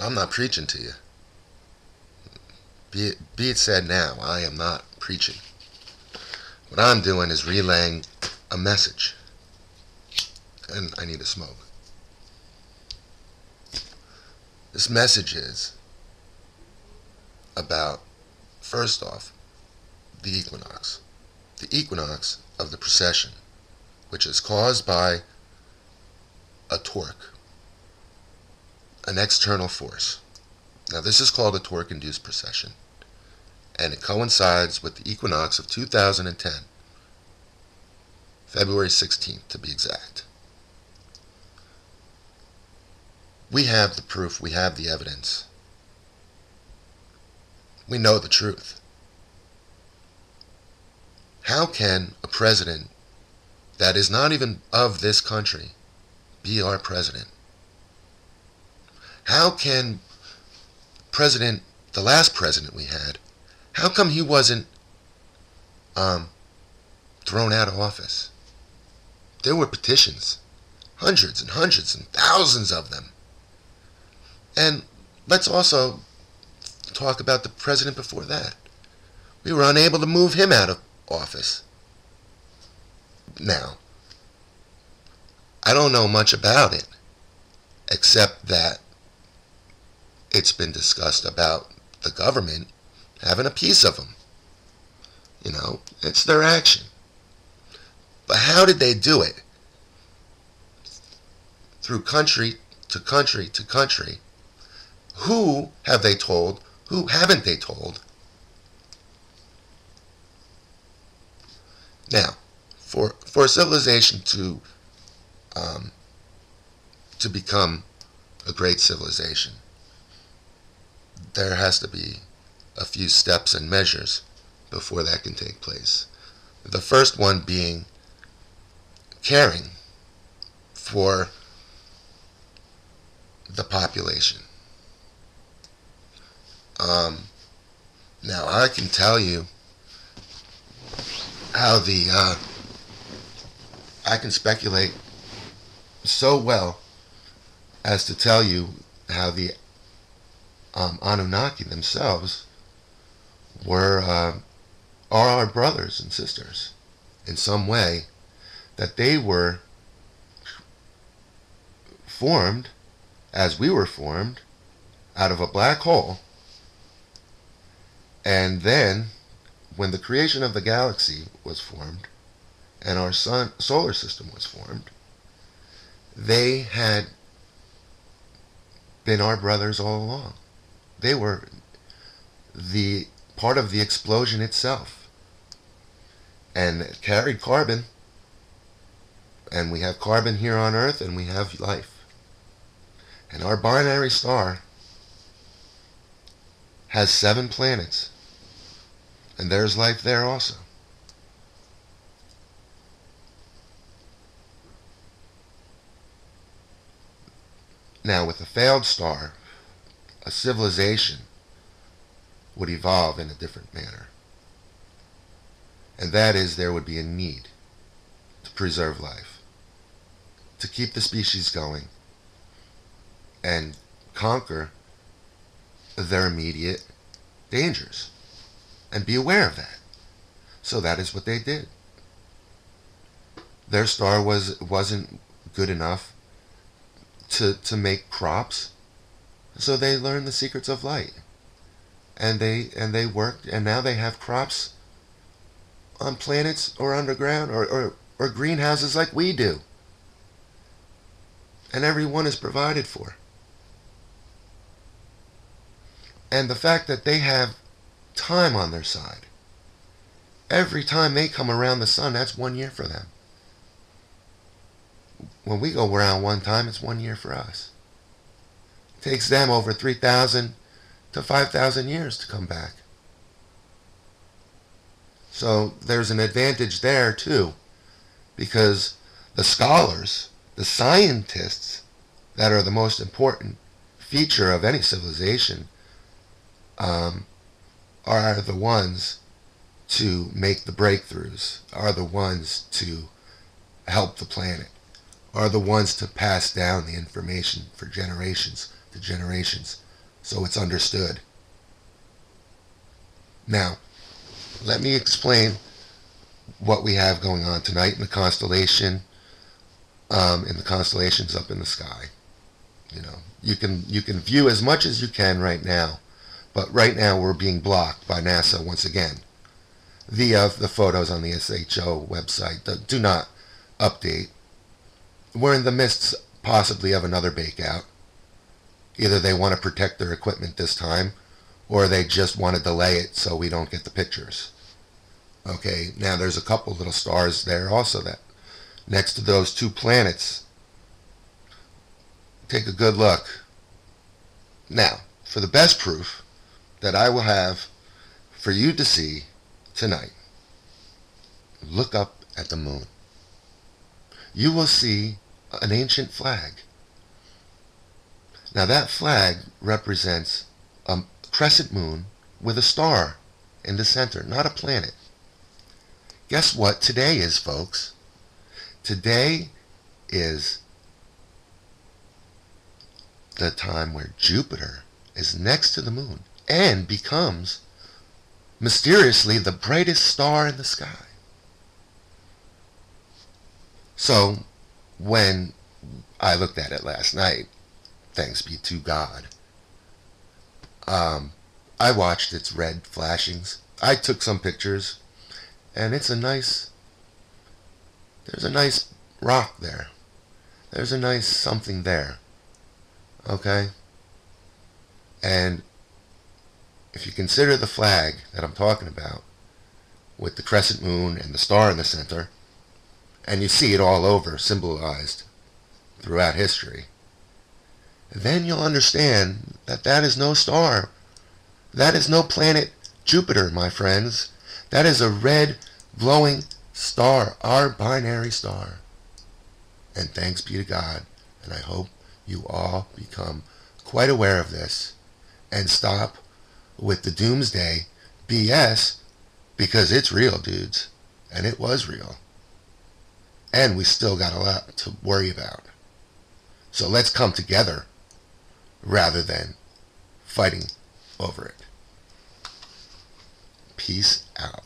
I'm not preaching to you. Be it said now, I am not preaching. What I'm doing is relaying a message. And I need a smoke. This message is about, first off, the equinox. The equinox of the precession, which is caused by a torque, an external force. Now this is called a torque-induced precession, and it coincides with the equinox of 2010, February 16th to be exact. We have the proof, we have the evidence. We know the truth. How can a president that is not even of this country be our president? How can the last president we had, how come he wasn't thrown out of office? There were petitions, hundreds and hundreds and thousands of them. And let's also talk about the president before that. We were unable to move him out of office. Now, I don't know much about it, except that it's been discussed about the government having a piece of him. You know, it's their action. But how did they do it? Through country to country to country. Who have they told? Who haven't they told? Now, for a civilization to become a great civilization, there has to be a few steps and measures before that can take place. The first one being caring for the population. Now, I can tell you how I can speculate so well as to tell you how the Anunnaki themselves are our brothers and sisters in some way, that they were formed as we were formed out of a black hole, and then when the creation of the galaxy was formed and our solar system was formed, they had been our brothers all along. They were the part of the explosion itself, and carried carbon, and we have carbon here on Earth, and we have life. And our binary star has 7 planets, and there's life there also. Now, with a failed star, a civilization would evolve in a different manner. And that is, there would be a need to preserve life, to keep the species going, and conquer their immediate dangers, and be aware of that. So that is what they did. Their star wasn't good enough to make crops, so they learned the secrets of light, and they worked, and now they have crops on planets or underground or greenhouses like we do, and everyone is provided for. And the fact that they have time on their side, every time they come around the sun, that's 1 year for them. When we go around one time, it's 1 year for us. It takes them over 3,000 to 5,000 years to come back. So there's an advantage there too, because the scholars, the scientists that are the most important feature of any civilization, are the ones to make the breakthroughs, are the ones to help the planet, are the ones to pass down the information for generations to generations so it's understood. Now, let me explain what we have going on tonight in the constellations up in the sky. You know, you can view as much as you can right now, but right now we're being blocked by NASA once again. The photos on the SHO website do not update. We're in the midst possibly of another bakeout. Either they want to protect their equipment this time, or they just want to delay it so we don't get the pictures. Okay, now there's a couple little stars there also that next to those two planets. Take a good look. Now, for the best proof that I will have for you to see tonight, look up at the moon. You will see an ancient flag. Now that flag represents a crescent moon with a star in the center, not a planet. Guess what today is, folks? Today is the time where Jupiter is next to the moon and becomes mysteriously the brightest star in the sky. So when I looked at it last night, thanks be to God, I watched its red flashings. I took some pictures, and there's a nice rock there. There's a nice something there. Okay? And if you consider the flag that I'm talking about, with the crescent moon and the star in the center, and you see it all over, symbolized throughout history, then you'll understand that that is no star. That is no planet Jupiter, my friends. That is a red, glowing star, our binary star. And thanks be to God, and I hope you all become quite aware of this and stop with the doomsday BS, because it's real, dudes, and it was real. And we still got a lot to worry about. So let's come together rather than fighting over it. Peace out.